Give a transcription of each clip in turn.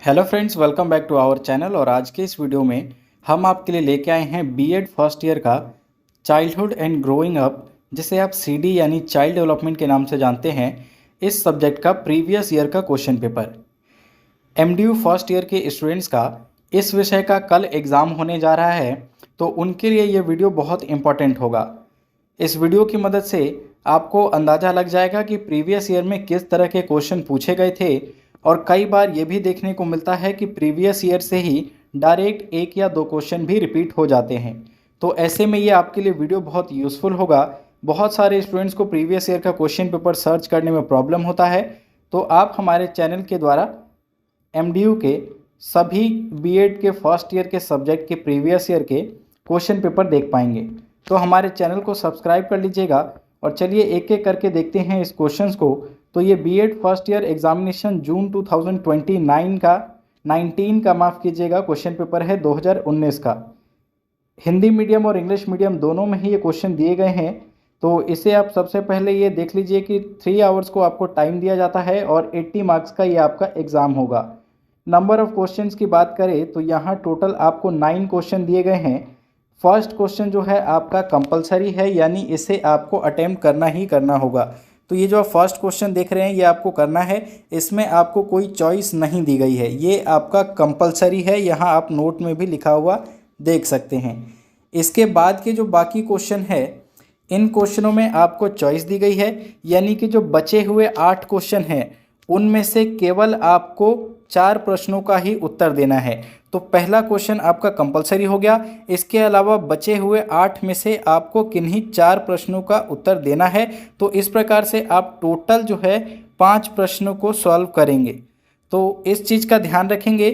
Hello friends, welcome back to our channel. और आज के इस वीडियो में हम आपके लिए लेके आए हैं बीएड फर्स्ट ईयर का चाइल्डहुड एंड ग्रोइंग अप, जिसे आप सीडी यानी चाइल्ड डेवलपमेंट के नाम से जानते हैं, इस सब्जेक्ट का प्रीवियस ईयर का question paper. MDU first year के स्टूडेंट्स का इस विषय का कल एग्ज़ाम होने जा रहा है, तो उनके लिए ये वीडियो बहुत इंपॉर्टेंट होगा। इस वीडियो की मदद से आपको अंदाज़ा लग जाएगा कि प्रीवियस ईयर में किस तरह के क्वेश्चन पूछे गए थे। और कई बार ये भी देखने को मिलता है कि प्रीवियस ईयर से ही डायरेक्ट एक या दो क्वेश्चन भी रिपीट हो जाते हैं। तो ऐसे में ये आपके लिए वीडियो बहुत यूज़फुल होगा। बहुत सारे स्टूडेंट्स को प्रीवियस ईयर का क्वेश्चन पेपर सर्च करने में प्रॉब्लम होता है, तो आप हमारे चैनल के द्वारा एमडीयू के सभी बीएड के फर्स्ट ईयर के सब्जेक्ट के प्रीवियस ईयर के क्वेश्चन पेपर देख पाएंगे। तो हमारे चैनल को सब्सक्राइब कर लीजिएगा और चलिए एक एक करके देखते हैं इस क्वेश्चंस को। तो ये बीएड फर्स्ट ईयर एग्जामिनेशन जून 2029 का 19 का माफ़ कीजिएगा क्वेश्चन पेपर है 2019 का। हिंदी मीडियम और इंग्लिश मीडियम दोनों में ही ये क्वेश्चन दिए गए हैं। तो इसे आप सबसे पहले ये देख लीजिए कि 3 आवर्स को आपको टाइम दिया जाता है और 80 मार्क्स का ये आपका एग्ज़ाम होगा। नंबर ऑफ़ क्वेश्चंस की बात करें तो यहाँ टोटल आपको 9 क्वेश्चन दिए गए हैं। फर्स्ट क्वेश्चन जो है आपका कंपलसरी है, यानी इसे आपको अटेम्प्ट करना ही करना होगा। तो ये जो आप फर्स्ट क्वेश्चन देख रहे हैं ये आपको करना है, इसमें आपको कोई चॉइस नहीं दी गई है, ये आपका कंपलसरी है। यहाँ आप नोट में भी लिखा हुआ देख सकते हैं। इसके बाद के जो बाकी क्वेश्चन है, इन क्वेश्चनों में आपको चॉइस दी गई है, यानी कि जो बचे हुए 8 क्वेश्चन हैं उनमें से केवल आपको 4 प्रश्नों का ही उत्तर देना है। तो पहला क्वेश्चन आपका कंपलसरी हो गया। इसके अलावा बचे हुए 8 में से आपको किन्हीं 4 प्रश्नों का उत्तर देना है। तो इस प्रकार से आप टोटल जो है 5 प्रश्नों को सॉल्व करेंगे। तो इस चीज़ का ध्यान रखेंगे,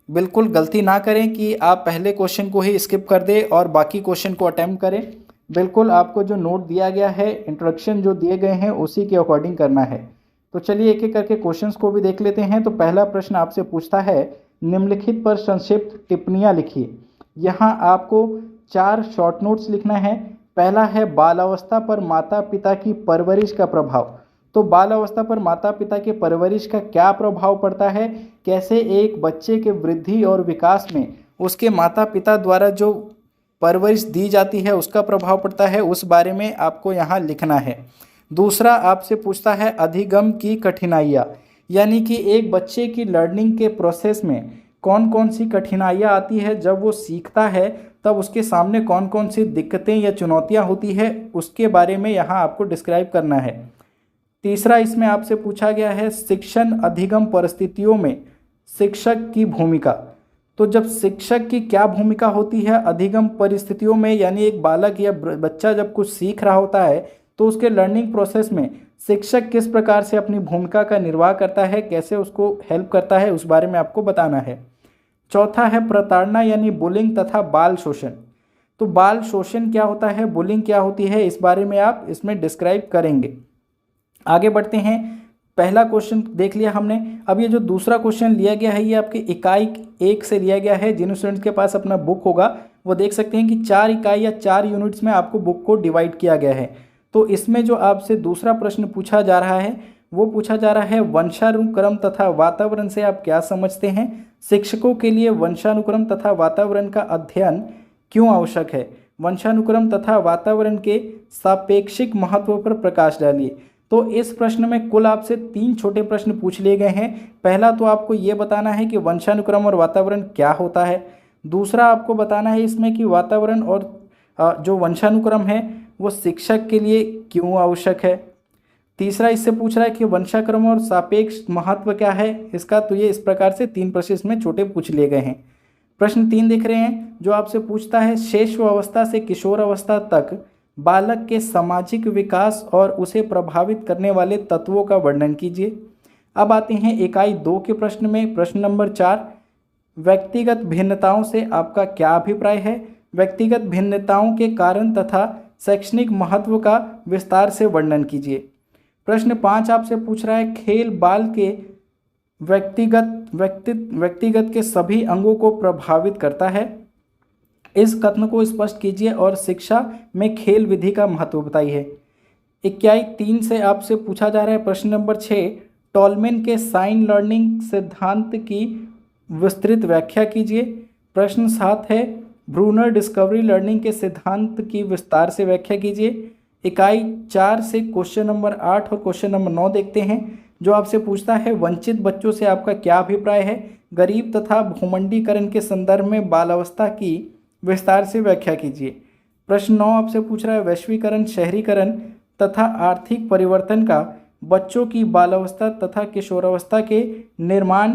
बिल्कुल गलती ना करें कि आप पहले क्वेश्चन को ही स्किप कर दें और बाकी क्वेश्चन को अटैम्प्ट करें। बिल्कुल आपको जो नोट दिया गया है, इंस्ट्रक्शन जो दिए गए हैं, उसी के अकॉर्डिंग करना है। तो चलिए एक एक करके क्वेश्चंस को भी देख लेते हैं। तो पहला प्रश्न आपसे पूछता है, निम्नलिखित पर संक्षिप्त टिप्पणियाँ लिखिए। यहाँ आपको 4 शॉर्ट नोट्स लिखना है। पहला है बालावस्था पर माता पिता की परवरिश का प्रभाव। तो बालावस्था पर माता पिता के परवरिश का क्या प्रभाव पड़ता है, कैसे एक बच्चे के वृद्धि और विकास में उसके माता पिता द्वारा जो परवरिश दी जाती है उसका प्रभाव पड़ता है, उस बारे में आपको यहाँ लिखना है। दूसरा आपसे पूछता है अधिगम की कठिनाइयाँ, यानी कि एक बच्चे की लर्निंग के प्रोसेस में कौन कौन सी कठिनाइयाँ आती है, जब वो सीखता है तब उसके सामने कौन कौन सी दिक्कतें या चुनौतियाँ होती है, उसके बारे में यहाँ आपको डिस्क्राइब करना है। तीसरा इसमें आपसे पूछा गया है शिक्षण अधिगम परिस्थितियों में शिक्षक की भूमिका। तो जब शिक्षक की क्या भूमिका होती है अधिगम परिस्थितियों में, यानी एक बालक या बच्चा जब कुछ सीख रहा होता है तो उसके लर्निंग प्रोसेस में शिक्षक किस प्रकार से अपनी भूमिका का निर्वाह करता है, कैसे उसको हेल्प करता है, उस बारे में आपको बताना है। चौथा है प्रताड़ना यानी बुलिंग तथा बाल शोषण। तो बाल शोषण क्या होता है, बुलिंग क्या होती है, इस बारे में आप इसमें डिस्क्राइब करेंगे। आगे बढ़ते हैं। पहला क्वेश्चन देख लिया हमने। अब ये जो दूसरा क्वेश्चन लिया गया है ये आपके इकाई 1 से लिया गया है। जिन स्टूडेंट्स के पास अपना बुक होगा वो देख सकते हैं कि 4 इकाई या 4 यूनिट्स में आपको बुक को डिवाइड किया गया है। तो इसमें जो आपसे दूसरा प्रश्न पूछा जा रहा है वो पूछा जा रहा है वंशानुक्रम तथा वातावरण से आप क्या समझते हैं। शिक्षकों के लिए वंशानुक्रम तथा वातावरण का अध्ययन क्यों आवश्यक है। वंशानुक्रम तथा वातावरण के सापेक्षिक महत्व पर प्रकाश डालिए। तो इस प्रश्न में कुल आपसे 3 छोटे प्रश्न पूछ लिए गए हैं। पहला तो आपको ये बताना है कि वंशानुक्रम और वातावरण क्या होता है। दूसरा आपको बताना है इसमें कि वातावरण और जो वंशानुक्रम है वो शिक्षक के लिए क्यों आवश्यक है। तीसरा इससे पूछ रहा है कि वंशानुक्रम और सापेक्ष महत्व क्या है इसका। तो ये इस प्रकार से 3 प्रश्न इसमें छोटे पूछ लिए गए हैं। प्रश्न 3 देख रहे हैं जो आपसे पूछता है शैशवावस्था से किशोर अवस्था तक बालक के सामाजिक विकास और उसे प्रभावित करने वाले तत्वों का वर्णन कीजिए। अब आते हैं इकाई 2 के प्रश्न में। प्रश्न नंबर 4, व्यक्तिगत भिन्नताओं से आपका क्या अभिप्राय है। व्यक्तिगत भिन्नताओं के कारण तथा शैक्षणिक महत्व का विस्तार से वर्णन कीजिए। प्रश्न 5 आपसे पूछ रहा है खेल बाल के व्यक्तिगत के सभी अंगों को प्रभावित करता है। इस कथन को स्पष्ट कीजिए और शिक्षा में खेल विधि का महत्व बताइए। इकाई 3 से आपसे पूछा जा रहा है प्रश्न नंबर 6, टॉलमेन के साइन लर्निंग सिद्धांत की विस्तृत व्याख्या कीजिए। प्रश्न 7 है ब्रूनर डिस्कवरी लर्निंग के सिद्धांत की विस्तार से व्याख्या कीजिए। इकाई 4 से क्वेश्चन नंबर 8 और क्वेश्चन नंबर 9 देखते हैं, जो आपसे पूछता है वंचित बच्चों से आपका क्या अभिप्राय है, गरीब तथा भूमंडीकरण के संदर्भ में बालावस्था की विस्तार से व्याख्या कीजिए। प्रश्न 9 आपसे पूछ रहा है वैश्वीकरण, शहरीकरण तथा आर्थिक परिवर्तन का बच्चों की बालावस्था तथा किशोरावस्था के निर्माण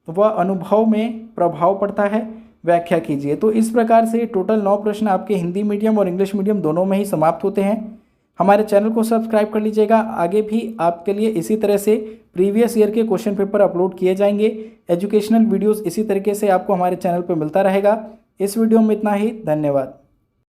व अनुभव में प्रभाव पड़ता है, व्याख्या कीजिए। तो इस प्रकार से टोटल 9 प्रश्न आपके हिंदी मीडियम और इंग्लिश मीडियम दोनों में ही समाप्त होते हैं। हमारे चैनल को सब्सक्राइब कर लीजिएगा, आगे भी आपके लिए इसी तरह से प्रीवियस ईयर के क्वेश्चन पेपर अपलोड किए जाएंगे। एजुकेशनल वीडियोस इसी तरीके से आपको हमारे चैनल पर मिलता रहेगा। इस वीडियो में इतना ही, धन्यवाद।